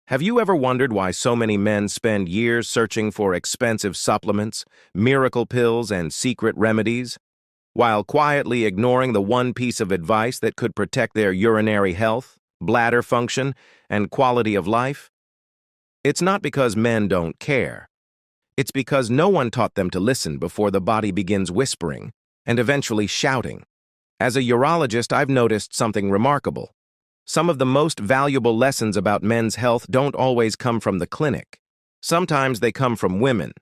Have you ever wondered why so many men spend years searching for expensive supplements, miracle pills, and secret remedies, while quietly ignoring the one piece of advice that could protect their urinary health, bladder function, and quality of life? It's not because men don't care. It's because no one taught them to listen before the body begins whispering and eventually shouting. As a urologist, I've noticed something remarkable. Some of the most valuable lessons about men's health don't always come from the clinic. Sometimes they come from women,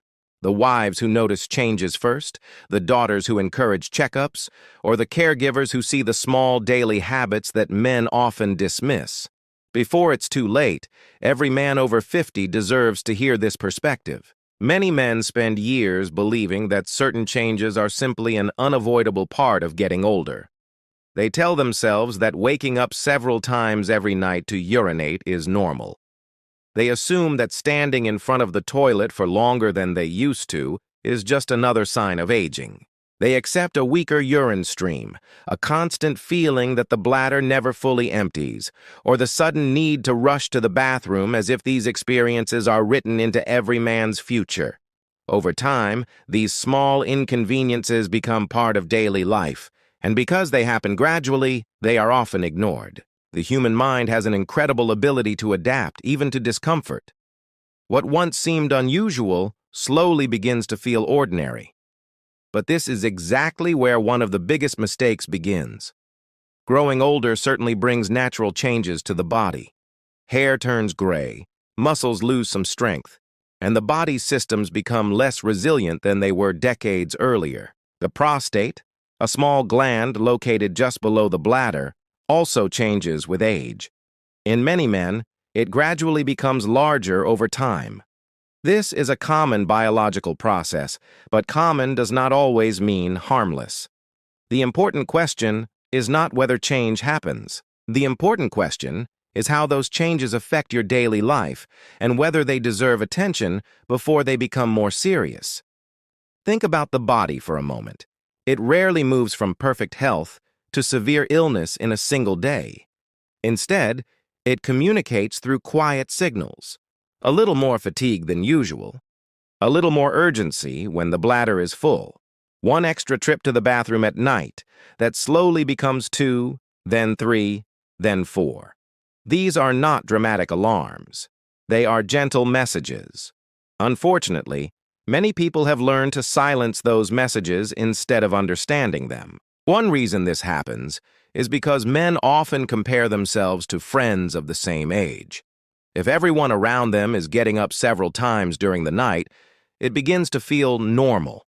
the wives who notice changes first, the daughters who encourage checkups, or the caregivers who see the small daily habits that men often dismiss. Before it's too late, every man over 50 deserves to hear this perspective. Many men spend years believing that certain changes are simply an unavoidable part of getting older. They tell themselves that waking up several times every night to urinate is normal. They assume that standing in front of the toilet for longer than they used to is just another sign of aging. They accept a weaker urine stream, a constant feeling that the bladder never fully empties, or the sudden need to rush to the bathroom as if these experiences are written into every man's future. Over time, these small inconveniences become part of daily life, and because they happen gradually, they are often ignored. The human mind has an incredible ability to adapt, even to discomfort. What once seemed unusual slowly begins to feel ordinary. But this is exactly where one of the biggest mistakes begins. Growing older certainly brings natural changes to the body. Hair turns gray, muscles lose some strength, and the body's systems become less resilient than they were decades earlier. The prostate, a small gland located just below the bladder, also changes with age. In many men, it gradually becomes larger over time. This is a common biological process, but common does not always mean harmless. The important question is not whether change happens. The important question is how those changes affect your daily life and whether they deserve attention before they become more serious. Think about the body for a moment. It rarely moves from perfect health to severe illness in a single day. Instead, it communicates through quiet signals. A little more fatigue than usual, a little more urgency when the bladder is full, one extra trip to the bathroom at night that slowly becomes 2, then 3, then 4. These are not dramatic alarms. They are gentle messages. Unfortunately, many people have learned to silence those messages instead of understanding them. One reason this happens is because men often compare themselves to friends of the same age. If everyone around them is getting up several times during the night, it begins to feel normal.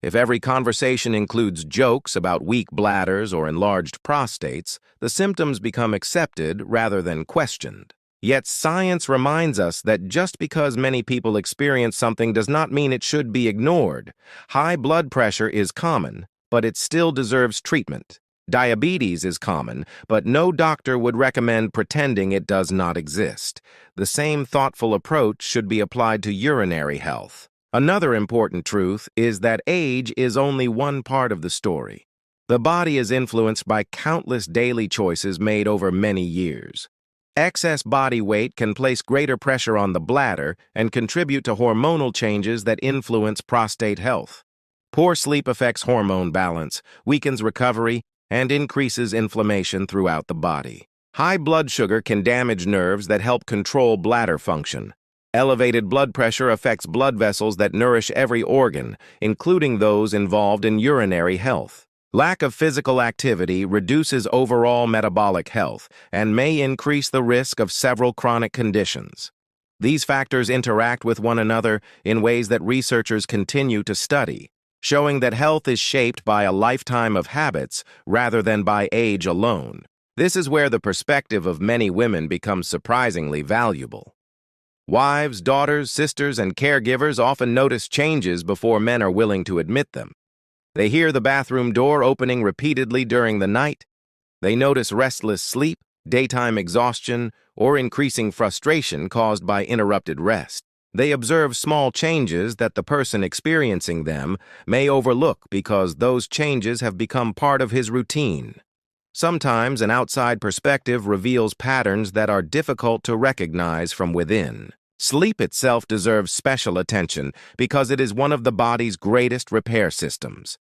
If every conversation includes jokes about weak bladders or enlarged prostates, the symptoms become accepted rather than questioned. Yet science reminds us that just because many people experience something does not mean it should be ignored. High blood pressure is common, but it still deserves treatment. Diabetes is common, but no doctor would recommend pretending it does not exist. The same thoughtful approach should be applied to urinary health. Another important truth is that age is only one part of the story. The body is influenced by countless daily choices made over many years. Excess body weight can place greater pressure on the bladder and contribute to hormonal changes that influence prostate health. Poor sleep affects hormone balance, weakens recovery, and increases inflammation throughout the body. High blood sugar can damage nerves that help control bladder function. Elevated blood pressure affects blood vessels that nourish every organ, including those involved in urinary health. Lack of physical activity reduces overall metabolic health and may increase the risk of several chronic conditions. These factors interact with one another in ways that researchers continue to study, showing that health is shaped by a lifetime of habits rather than by age alone. This is where the perspective of many women becomes surprisingly valuable. Wives, daughters, sisters, and caregivers often notice changes before men are willing to admit them. They hear the bathroom door opening repeatedly during the night. They notice restless sleep, daytime exhaustion, or increasing frustration caused by interrupted rest. They observe small changes that the person experiencing them may overlook because those changes have become part of his routine. Sometimes an outside perspective reveals patterns that are difficult to recognize from within. Sleep itself deserves special attention because it is one of the body's greatest repair systems.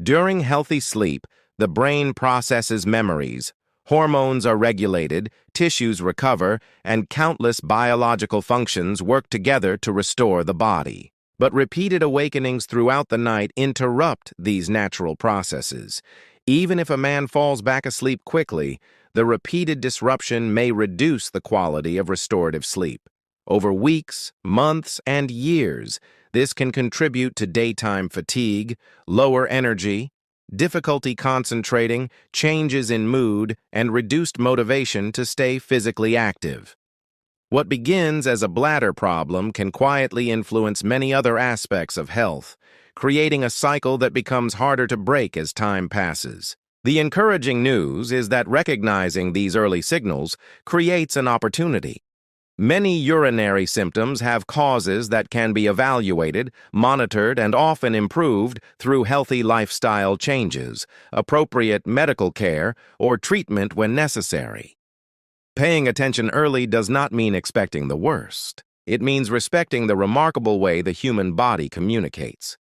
During healthy sleep, the brain processes memories, hormones are regulated, tissues recover, and countless biological functions work together to restore the body. But repeated awakenings throughout the night interrupt these natural processes. Even if a man falls back asleep quickly, the repeated disruption may reduce the quality of restorative sleep. Over weeks, months, and years, this can contribute to daytime fatigue, lower energy, difficulty concentrating, changes in mood, and reduced motivation to stay physically active. What begins as a bladder problem can quietly influence many other aspects of health, creating a cycle that becomes harder to break as time passes. The encouraging news is that recognizing these early signals creates an opportunity. Many urinary symptoms have causes that can be evaluated, monitored, and often improved through healthy lifestyle changes, appropriate medical care, or treatment when necessary. Paying attention early does not mean expecting the worst. It means respecting the remarkable way the human body communicates.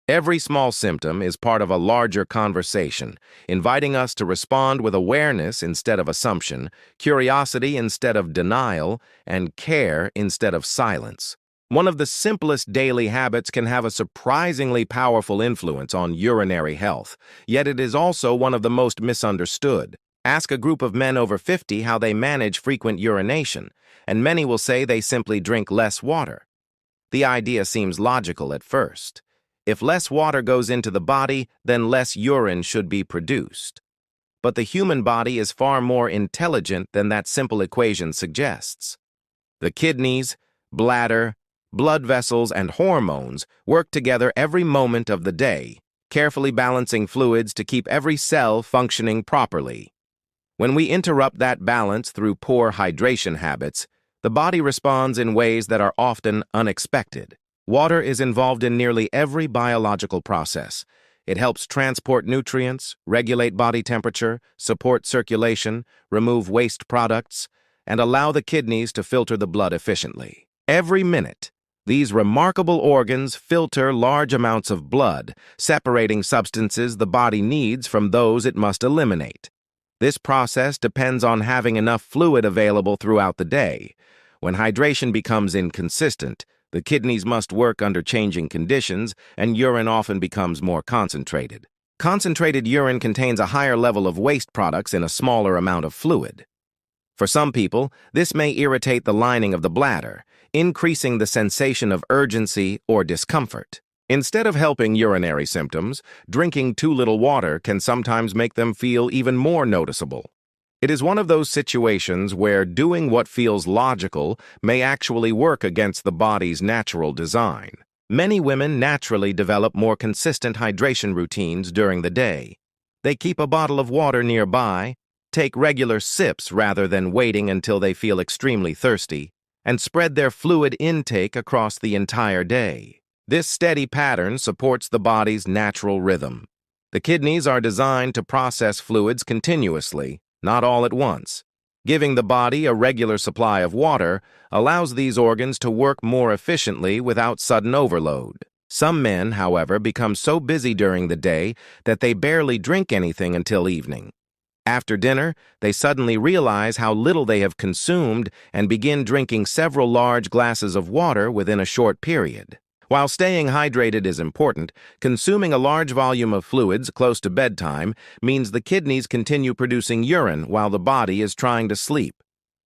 Every small symptom is part of a larger conversation, inviting us to respond with awareness instead of assumption, curiosity instead of denial, and care instead of silence. One of the simplest daily habits can have a surprisingly powerful influence on urinary health, yet it is also one of the most misunderstood. Ask a group of men over 50 how they manage frequent urination, and many will say they simply drink less water. The idea seems logical at first. If less water goes into the body, then less urine should be produced. But the human body is far more intelligent than that simple equation suggests. The kidneys, bladder, blood vessels, and hormones work together every moment of the day, carefully balancing fluids to keep every cell functioning properly. When we interrupt that balance through poor hydration habits, the body responds in ways that are often unexpected. Water is involved in nearly every biological process. It helps transport nutrients, regulate body temperature, support circulation, remove waste products, and allow the kidneys to filter the blood efficiently. Every minute, these remarkable organs filter large amounts of blood, separating substances the body needs from those it must eliminate. This process depends on having enough fluid available throughout the day. When hydration becomes inconsistent, the kidneys must work under changing conditions, and urine often becomes more concentrated. Concentrated urine contains a higher level of waste products in a smaller amount of fluid. For some people, this may irritate the lining of the bladder, increasing the sensation of urgency or discomfort. Instead of helping urinary symptoms, drinking too little water can sometimes make them feel even more noticeable. It is one of those situations where doing what feels logical may actually work against the body's natural design. Many women naturally develop more consistent hydration routines during the day. They keep a bottle of water nearby, take regular sips rather than waiting until they feel extremely thirsty, and spread their fluid intake across the entire day. This steady pattern supports the body's natural rhythm. The kidneys are designed to process fluids continuously, not all at once. Giving the body a regular supply of water allows these organs to work more efficiently without sudden overload. Some men, however, become so busy during the day that they barely drink anything until evening. After dinner, they suddenly realize how little they have consumed and begin drinking several large glasses of water within a short period. While staying hydrated is important, consuming a large volume of fluids close to bedtime means the kidneys continue producing urine while the body is trying to sleep.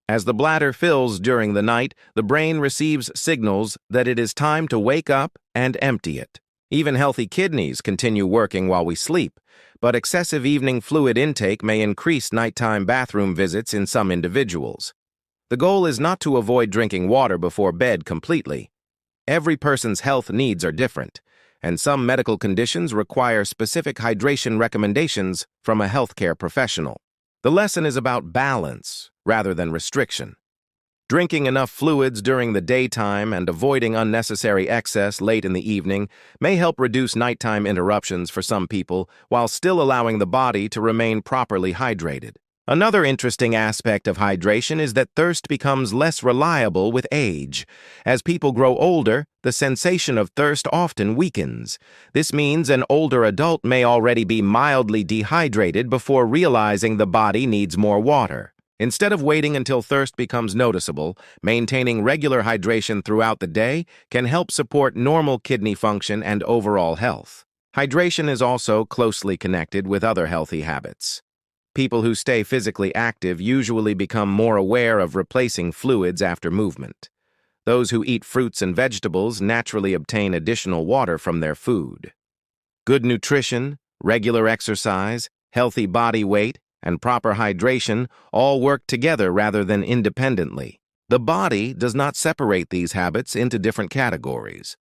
As the bladder fills during the night, the brain receives signals that it is time to wake up and empty it. Even healthy kidneys continue working while we sleep, but excessive evening fluid intake may increase nighttime bathroom visits in some individuals. The goal is not to avoid drinking water before bed completely. Every person's health needs are different, and some medical conditions require specific hydration recommendations from a healthcare professional. The lesson is about balance rather than restriction. Drinking enough fluids during the daytime and avoiding unnecessary excess late in the evening may help reduce nighttime interruptions for some people while still allowing the body to remain properly hydrated. Another interesting aspect of hydration is that thirst becomes less reliable with age. As people grow older, the sensation of thirst often weakens. This means an older adult may already be mildly dehydrated before realizing the body needs more water. Instead of waiting until thirst becomes noticeable, maintaining regular hydration throughout the day can help support normal kidney function and overall health. Hydration is also closely connected with other healthy habits. People who stay physically active usually become more aware of replacing fluids after movement. Those who eat fruits and vegetables naturally obtain additional water from their food. Good nutrition, regular exercise, healthy body weight, and proper hydration all work together rather than independently. The body does not separate these habits into different categories.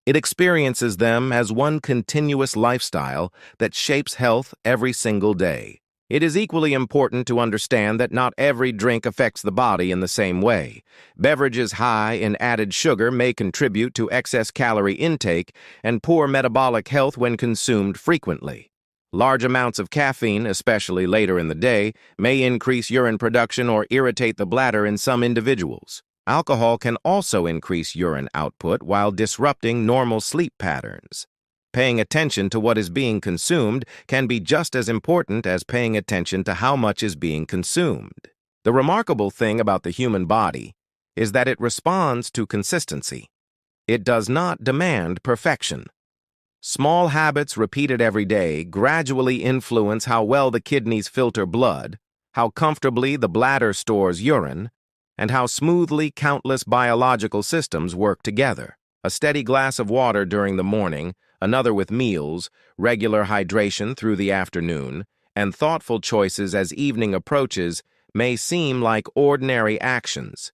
It experiences them as one continuous lifestyle that shapes health every single day. It is equally important to understand that not every drink affects the body in the same way. Beverages high in added sugar may contribute to excess calorie intake and poor metabolic health when consumed frequently. Large amounts of caffeine, especially later in the day, may increase urine production or irritate the bladder in some individuals. Alcohol can also increase urine output while disrupting normal sleep patterns. Paying attention to what is being consumed can be just as important as paying attention to how much is being consumed. The remarkable thing about the human body is that it responds to consistency. It does not demand perfection. Small habits repeated every day gradually influence how well the kidneys filter blood, how comfortably the bladder stores urine, and how smoothly countless biological systems work together. A steady glass of water during the morning, another with meals, regular hydration through the afternoon, and thoughtful choices as evening approaches may seem like ordinary actions,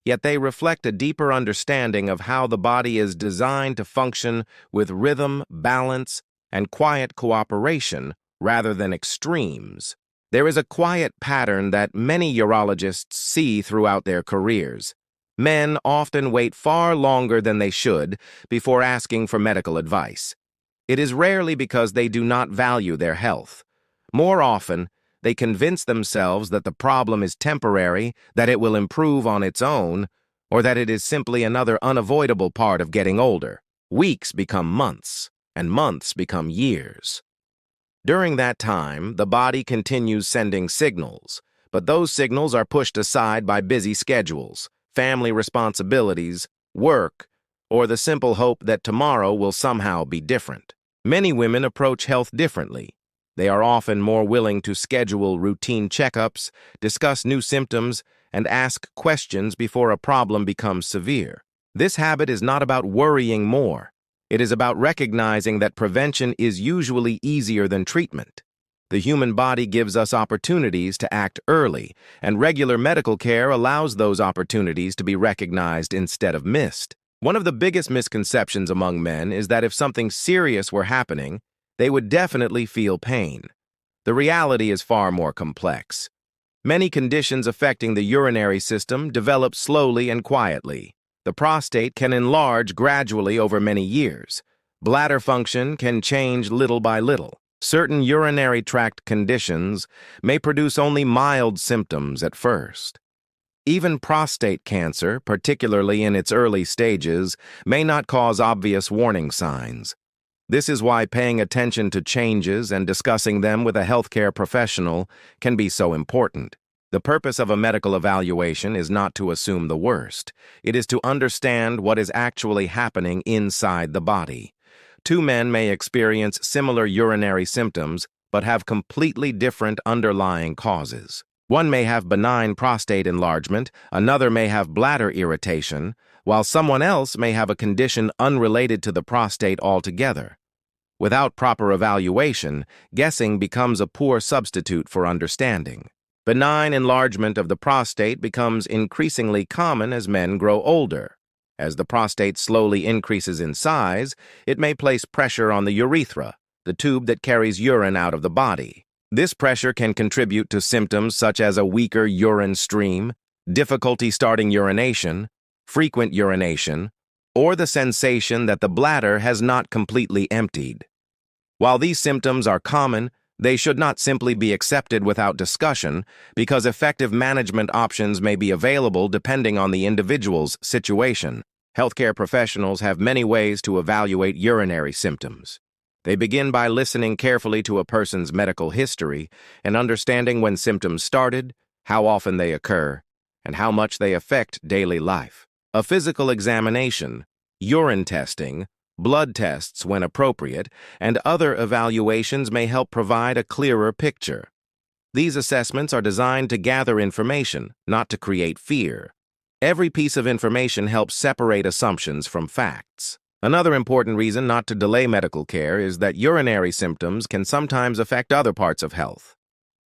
yet they reflect a deeper understanding of how the body is designed to function with rhythm, balance, and quiet cooperation rather than extremes. There is a quiet pattern that many urologists see throughout their careers. Men often wait far longer than they should before asking for medical advice. It is rarely because they do not value their health. More often, they convince themselves that the problem is temporary, that it will improve on its own, or that it is simply another unavoidable part of getting older. Weeks become months, and months become years. During that time, the body continues sending signals, but those signals are pushed aside by busy schedules, family responsibilities, work, or the simple hope that tomorrow will somehow be different. Many women approach health differently. They are often more willing to schedule routine checkups, discuss new symptoms, and ask questions before a problem becomes severe. This habit is not about worrying more. It is about recognizing that prevention is usually easier than treatment. The human body gives us opportunities to act early, and regular medical care allows those opportunities to be recognized instead of missed. One of the biggest misconceptions among men is that if something serious were happening, they would definitely feel pain. The reality is far more complex. Many conditions affecting the urinary system develop slowly and quietly. The prostate can enlarge gradually over many years. Bladder function can change little by little. Certain urinary tract conditions may produce only mild symptoms at first. Even prostate cancer, particularly in its early stages, may not cause obvious warning signs. This is why paying attention to changes and discussing them with a healthcare professional can be so important. The purpose of a medical evaluation is not to assume the worst. It is to understand what is actually happening inside the body. Two men may experience similar urinary symptoms, but have completely different underlying causes. One may have benign prostate enlargement, another may have bladder irritation, while someone else may have a condition unrelated to the prostate altogether. Without proper evaluation, guessing becomes a poor substitute for understanding. Benign enlargement of the prostate becomes increasingly common as men grow older. As the prostate slowly increases in size, it may place pressure on the urethra, the tube that carries urine out of the body. This pressure can contribute to symptoms such as a weaker urine stream, difficulty starting urination, frequent urination, or the sensation that the bladder has not completely emptied. While these symptoms are common, they should not simply be accepted without discussion because effective management options may be available depending on the individual's situation. Healthcare professionals have many ways to evaluate urinary symptoms. They begin by listening carefully to a person's medical history and understanding when symptoms started, how often they occur, and how much they affect daily life. A physical examination, urine testing, blood tests when appropriate, and other evaluations may help provide a clearer picture. These assessments are designed to gather information, not to create fear. Every piece of information helps separate assumptions from facts. Another important reason not to delay medical care is that urinary symptoms can sometimes affect other parts of health.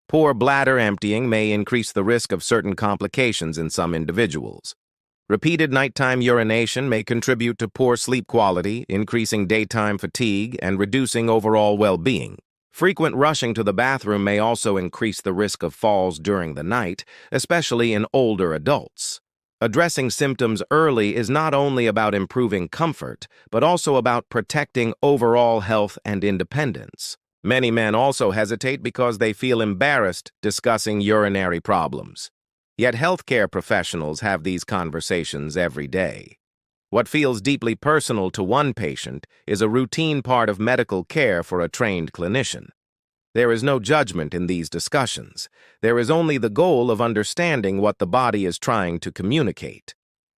Poor bladder emptying may increase the risk of certain complications in some individuals. Repeated nighttime urination may contribute to poor sleep quality, increasing daytime fatigue, and reducing overall well-being. Frequent rushing to the bathroom may also increase the risk of falls during the night, especially in older adults. Addressing symptoms early is not only about improving comfort, but also about protecting overall health and independence. Many men also hesitate because they feel embarrassed discussing urinary problems. Yet healthcare professionals have these conversations every day. What feels deeply personal to one patient is a routine part of medical care for a trained clinician. There is no judgment in these discussions. There is only the goal of understanding what the body is trying to communicate.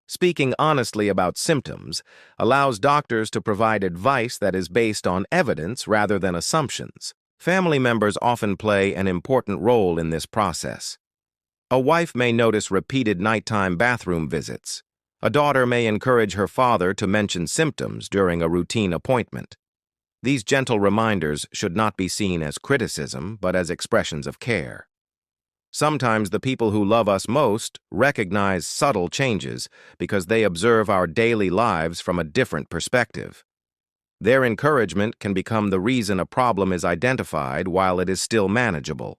Speaking honestly about symptoms allows doctors to provide advice that is based on evidence rather than assumptions. Family members often play an important role in this process. A wife may notice repeated nighttime bathroom visits. A daughter may encourage her father to mention symptoms during a routine appointment. These gentle reminders should not be seen as criticism, but as expressions of care. Sometimes the people who love us most recognize subtle changes because they observe our daily lives from a different perspective. Their encouragement can become the reason a problem is identified while it is still manageable.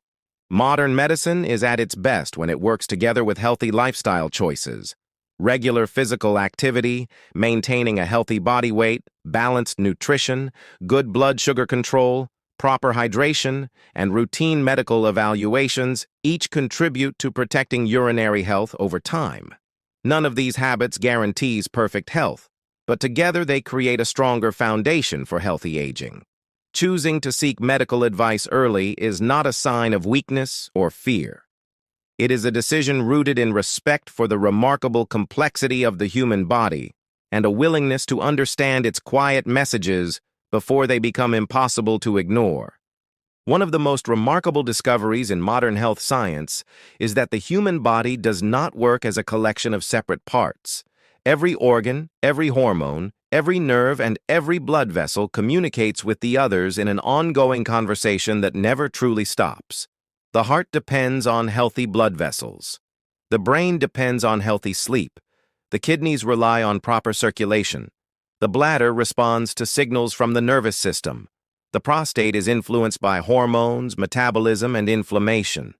Modern medicine is at its best when it works together with healthy lifestyle choices. Regular physical activity, maintaining a healthy body weight, balanced nutrition, good blood sugar control, proper hydration, and routine medical evaluations each contribute to protecting urinary health over time. None of these habits guarantees perfect health, but together they create a stronger foundation for healthy aging. Choosing to seek medical advice early is not a sign of weakness or fear. It is a decision rooted in respect for the remarkable complexity of the human body and a willingness to understand its quiet messages before they become impossible to ignore. One of the most remarkable discoveries in modern health science is that the human body does not work as a collection of separate parts. Every organ, every hormone, every nerve, and every blood vessel communicates with the others in an ongoing conversation that never truly stops. The heart depends on healthy blood vessels. The brain depends on healthy sleep. The kidneys rely on proper circulation. The bladder responds to signals from the nervous system. The prostate is influenced by hormones, metabolism, and inflammation.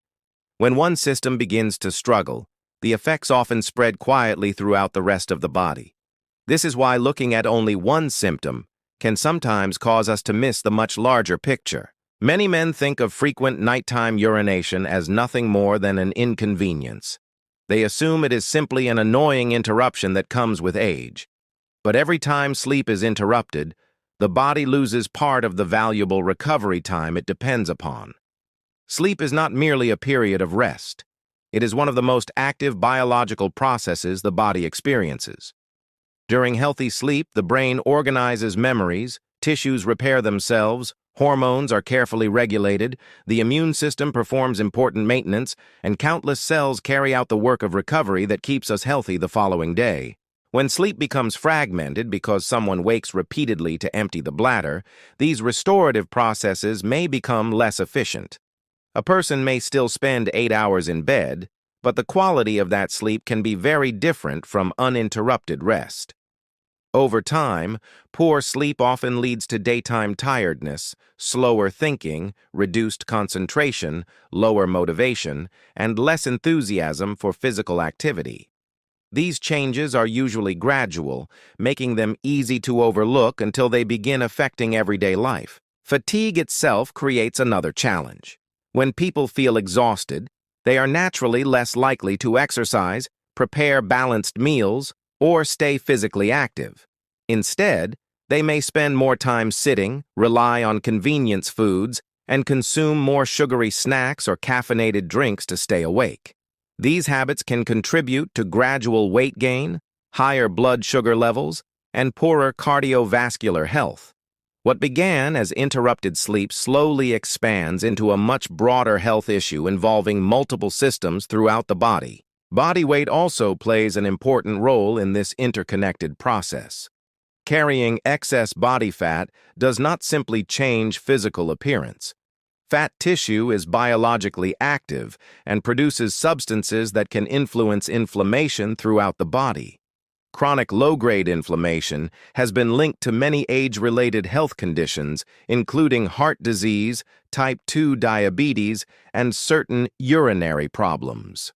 When one system begins to struggle, the effects often spread quietly throughout the rest of the body. This is why looking at only one symptom can sometimes cause us to miss the much larger picture. Many men think of frequent nighttime urination as nothing more than an inconvenience. They assume it is simply an annoying interruption that comes with age. But every time sleep is interrupted, the body loses part of the valuable recovery time it depends upon. Sleep is not merely a period of rest. It is one of the most active biological processes the body experiences. During healthy sleep, the brain organizes memories, tissues repair themselves, hormones are carefully regulated, the immune system performs important maintenance, and countless cells carry out the work of recovery that keeps us healthy the following day. When sleep becomes fragmented because someone wakes repeatedly to empty the bladder, these restorative processes may become less efficient. A person may still spend 8 hours in bed, but the quality of that sleep can be very different from uninterrupted rest. Over time, poor sleep often leads to daytime tiredness, slower thinking, reduced concentration, lower motivation, and less enthusiasm for physical activity. These changes are usually gradual, making them easy to overlook until they begin affecting everyday life. Fatigue itself creates another challenge. When people feel exhausted, they are naturally less likely to exercise, prepare balanced meals, or stay physically active. Instead, they may spend more time sitting, rely on convenience foods, and consume more sugary snacks or caffeinated drinks to stay awake. These habits can contribute to gradual weight gain, higher blood sugar levels, and poorer cardiovascular health. What began as interrupted sleep slowly expands into a much broader health issue involving multiple systems throughout the body. Body weight also plays an important role in this interconnected process. Carrying excess body fat does not simply change physical appearance. Fat tissue is biologically active and produces substances that can influence inflammation throughout the body. Chronic low-grade inflammation has been linked to many age-related health conditions, including heart disease, type 2 diabetes, and certain urinary problems.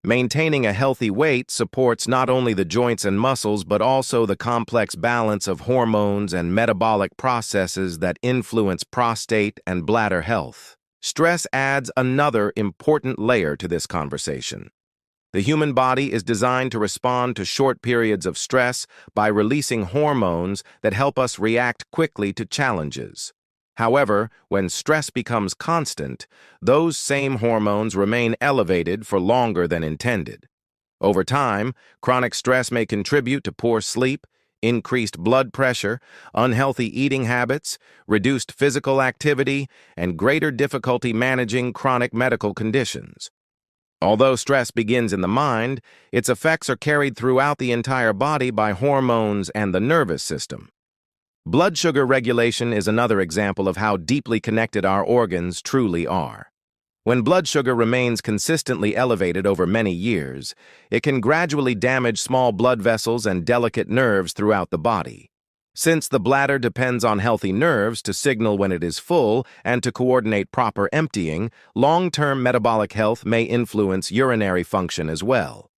Maintaining a healthy weight supports not only the joints and muscles but also the complex balance of hormones and metabolic processes that influence prostate and bladder health. Stress adds another important layer to this conversation. The human body is designed to respond to short periods of stress by releasing hormones that help us react quickly to challenges. However, when stress becomes constant, those same hormones remain elevated for longer than intended. Over time, chronic stress may contribute to poor sleep, increased blood pressure, unhealthy eating habits, reduced physical activity, and greater difficulty managing chronic medical conditions. Although stress begins in the mind, its effects are carried throughout the entire body by hormones and the nervous system. Blood sugar regulation is another example of how deeply connected our organs truly are. When blood sugar remains consistently elevated over many years, it can gradually damage small blood vessels and delicate nerves throughout the body. Since the bladder depends on healthy nerves to signal when it is full and to coordinate proper emptying, long-term metabolic health may influence urinary function as well.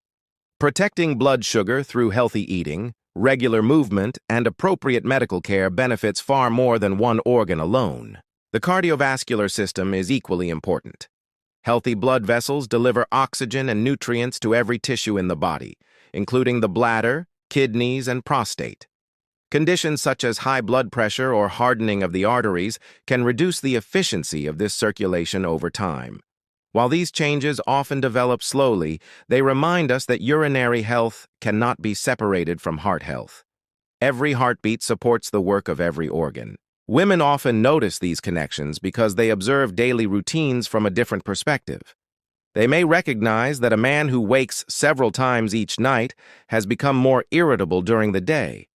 Protecting blood sugar through healthy eating, regular movement, and appropriate medical care benefits far more than one organ alone. The cardiovascular system is equally important. Healthy blood vessels deliver oxygen and nutrients to every tissue in the body, including the bladder, kidneys, and prostate. Conditions such as high blood pressure or hardening of the arteries can reduce the efficiency of this circulation over time. While these changes often develop slowly, they remind us that urinary health cannot be separated from heart health. Every heartbeat supports the work of every organ. Women often notice these connections because they observe daily routines from a different perspective. They may recognize that a man who wakes several times each night has become more irritable during the day.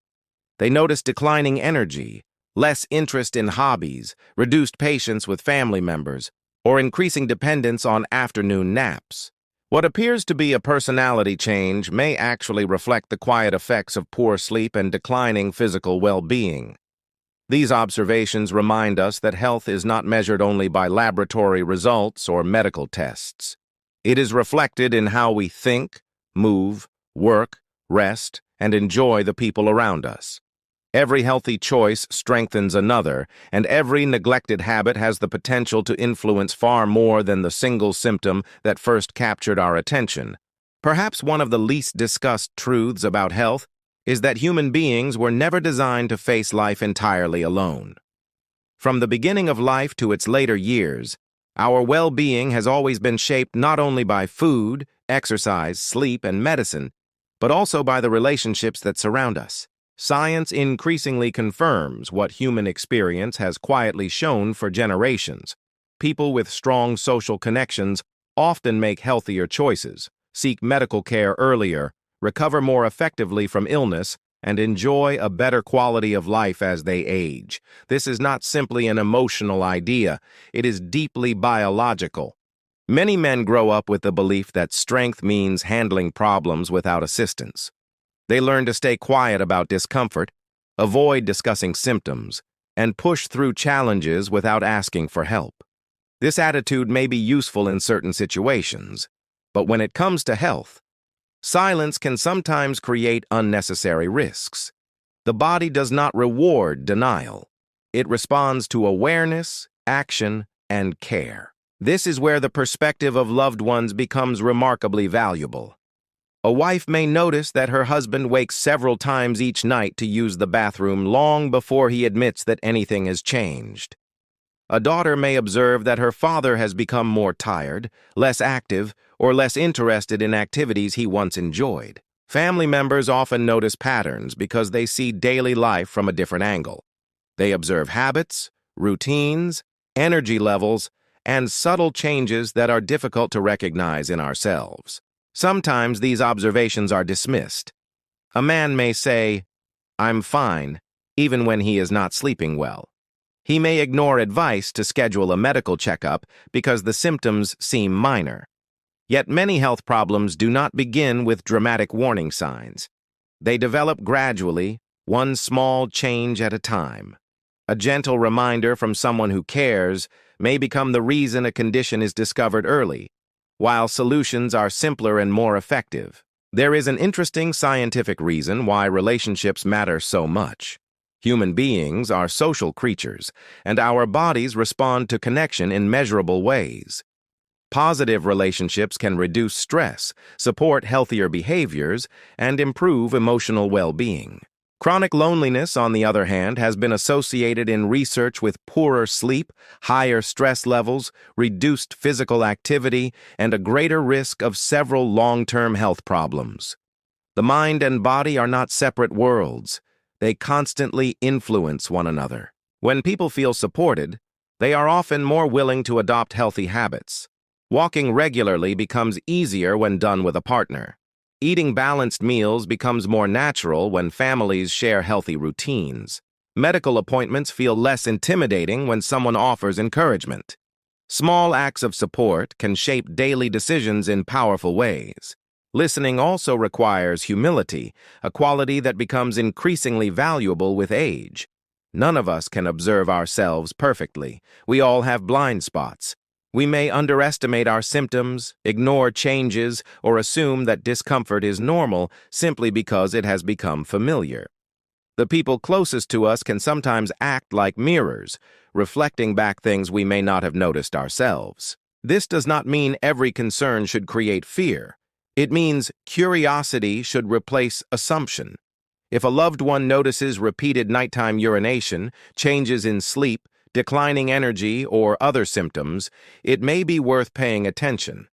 They notice declining energy, less interest in hobbies, reduced patience with family members, or increasing dependence on afternoon naps. What appears to be a personality change may actually reflect the quiet effects of poor sleep and declining physical well-being. These observations remind us that health is not measured only by laboratory results or medical tests. It is reflected in how we think, move, work, rest, and enjoy the people around us. Every healthy choice strengthens another, and every neglected habit has the potential to influence far more than the single symptom that first captured our attention. Perhaps one of the least discussed truths about health is that human beings were never designed to face life entirely alone. From the beginning of life to its later years, our well-being has always been shaped not only by food, exercise, sleep, and medicine, but also by the relationships that surround us. Science increasingly confirms what human experience has quietly shown for generations. People with strong social connections often make healthier choices, seek medical care earlier, recover more effectively from illness, and enjoy a better quality of life as they age. This is not simply an emotional idea, it is deeply biological. Many men grow up with the belief that strength means handling problems without assistance. They learn to stay quiet about discomfort, avoid discussing symptoms, and push through challenges without asking for help. This attitude may be useful in certain situations, but when it comes to health, silence can sometimes create unnecessary risks. The body does not reward denial. It responds to awareness, action, and care. This is where the perspective of loved ones becomes remarkably valuable. A wife may notice that her husband wakes several times each night to use the bathroom long before he admits that anything has changed. A daughter may observe that her father has become more tired, less active, or less interested in activities he once enjoyed. Family members often notice patterns because they see daily life from a different angle. They observe habits, routines, energy levels, and subtle changes that are difficult to recognize in ourselves. Sometimes these observations are dismissed. A man may say, "I'm fine," even when he is not sleeping well. He may ignore advice to schedule a medical checkup because the symptoms seem minor. Yet many health problems do not begin with dramatic warning signs. They develop gradually, one small change at a time. A gentle reminder from someone who cares may become the reason a condition is discovered early, while solutions are simpler and more effective. There is an interesting scientific reason why relationships matter so much. Human beings are social creatures, and our bodies respond to connection in measurable ways. Positive relationships can reduce stress, support healthier behaviors, and improve emotional well-being. Chronic loneliness, on the other hand, has been associated in research with poorer sleep, higher stress levels, reduced physical activity, and a greater risk of several long-term health problems. The mind and body are not separate worlds. They constantly influence one another. When people feel supported, they are often more willing to adopt healthy habits. Walking regularly becomes easier when done with a partner. Eating balanced meals becomes more natural when families share healthy routines. Medical appointments feel less intimidating when someone offers encouragement. Small acts of support can shape daily decisions in powerful ways. Listening also requires humility, a quality that becomes increasingly valuable with age. None of us can observe ourselves perfectly. We all have blind spots. We may underestimate our symptoms, ignore changes, or assume that discomfort is normal simply because it has become familiar. The people closest to us can sometimes act like mirrors, reflecting back things we may not have noticed ourselves. This does not mean every concern should create fear. It means curiosity should replace assumption. If a loved one notices repeated nighttime urination, changes in sleep, declining energy, or other symptoms, it may be worth paying attention.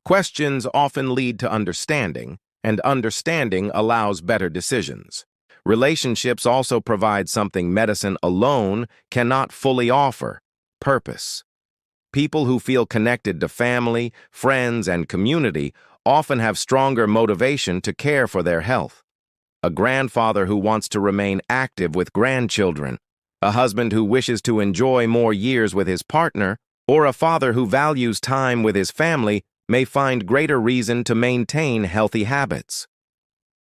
Questions often lead to understanding, and understanding allows better decisions. Relationships also provide something medicine alone cannot fully offer: purpose. People who feel connected to family, friends, and community often have stronger motivation to care for their health. A grandfather who wants to remain active with grandchildren, a husband who wishes to enjoy more years with his partner, or a father who values time with his family may find greater reason to maintain healthy habits.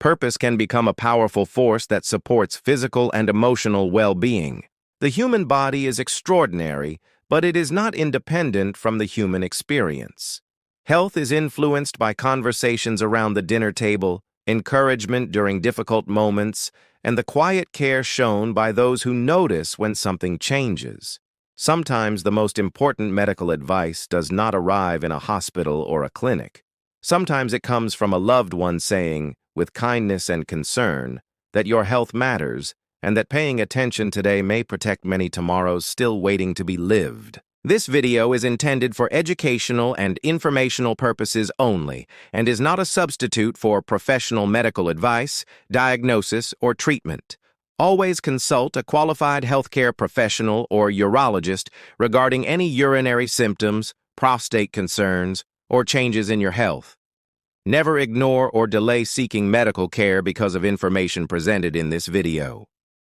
Purpose can become a powerful force that supports physical and emotional well-being. The human body is extraordinary, but it is not independent from the human experience. Health is influenced by conversations around the dinner table, encouragement during difficult moments, and the quiet care shown by those who notice when something changes. Sometimes the most important medical advice does not arrive in a hospital or a clinic. Sometimes it comes from a loved one saying, with kindness and concern, that your health matters and that paying attention today may protect many tomorrows still waiting to be lived. This video is intended for educational and informational purposes only and is not a substitute for professional medical advice, diagnosis, or treatment. Always consult a qualified healthcare professional or urologist regarding any urinary symptoms, prostate concerns, or changes in your health. Never ignore or delay seeking medical care because of information presented in this video.